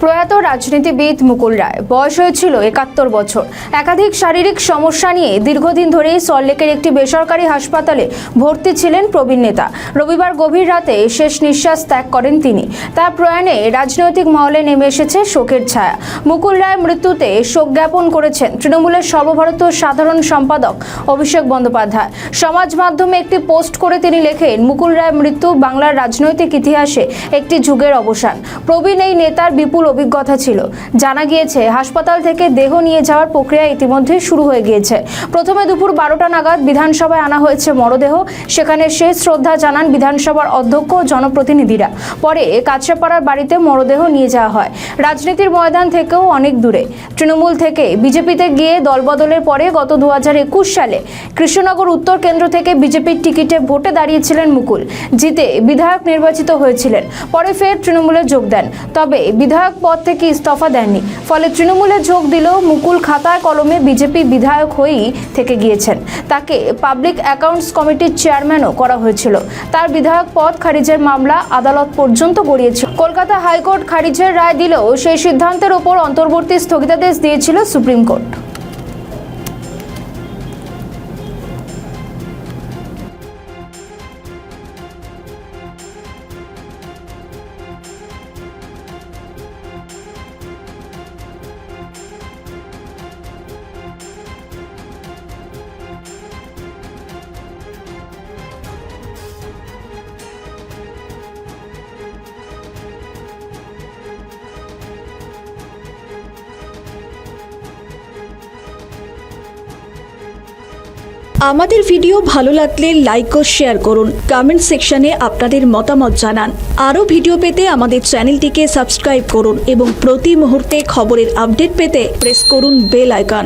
প্রয়াত রাজনীতিবিদ মুকুল রায় বয়স হয়েছিল ৭১ বছর। একাধিক শারীরিক সমস্যা নিয়ে দীর্ঘদিন ধরেই সল্টলেকের একটি বেসরকারি হাসপাতালে ভর্তি ছিলেন প্রবীণ নেতা। রবিবার গভীর রাতে শেষ নিঃশ্বাস ত্যাগ করেন তিনি। তার প্রয়াণে রাজনৈতিক মহলে নেমে এসেছে শোকের ছায়া। মুকুল রায় মৃত্যুতে শোক জ্ঞাপন করেছেন তৃণমূলের সর্বভারতীয় সাধারণ সম্পাদক অভিষেক বন্দ্যোপাধ্যায়। সমাজ মাধ্যমে একটি পোস্ট করে তিনি লেখেন, মুকুল রায় মৃত্যু বাংলার রাজনৈতিক ইতিহাসে একটি যুগের অবসান। প্রবীণ এই নেতার বিপুল অভিজ্ঞতা ছিল। জানা গিয়েছে হাসপাতাল থেকে দেহ নিয়ে যাওয়ার প্রক্রিয়া ইতিমধ্যে শুরু হয়ে গিয়েছে। প্রথমে দুপুর 12টা নাগাদ বিধানসভায় আনা হয়েছে মরদেহ। সেখানে শেষ শ্রদ্ধা জানান বিধানসভার অধ্যক্ষ ও জনপ্রতিনিধিরা। পরে কাছড়াপাড়ার বাড়িতে মরদেহ নিয়ে যাওয়া হয়। রাজনীতির ময়দান থেকেও অনেক দূরে তৃণমূল থেকে বিজেপিতে গিয়ে দলবদলের পরে গত 2021 সালে কৃষ্ণনগর উত্তর কেন্দ্র থেকে বিজেপির টিকিটে ভোটে দাঁড়িয়েছিলেন মুকুল। জিতে বিধায়ক নির্বাচিত হয়েছিলেন। পরে ফের তৃণমূলে যোগ দেন, তবে বিধায়ক পদ থেকে ইস্তফা দেননি। ফলে তৃণমূলে যোগ দিলেও মুকুল খাতায় কলমে বিজেপি বিধায়ক হয়েই থেকে গিয়েছেন। তাকে পাবলিক অ্যাকাউন্টস কমিটির চেয়ারম্যানও করা হয়েছিল। তার বিধায়ক পদ খারিজের মামলা আদালত পর্যন্ত গড়িয়েছিল। কলকাতা হাইকোর্ট খারিজের রায় দিলেও সেই সিদ্ধান্তের ওপর অন্তর্বর্তী স্থগিতাদেশ দিয়েছিল সুপ্রিম কোর্ট। আমাদের ভিডিও ভালো লাগলে লাইক ও শেয়ার করুন। কমেন্ট সেকশনে আপনাদের মতামত জানান। আরও ভিডিও পেতে আমাদের চ্যানেলটিকে সাবস্ক্রাইব করুন এবং প্রতি মুহূর্তে খবরের আপডেট পেতে প্রেস করুন বেল আইকন।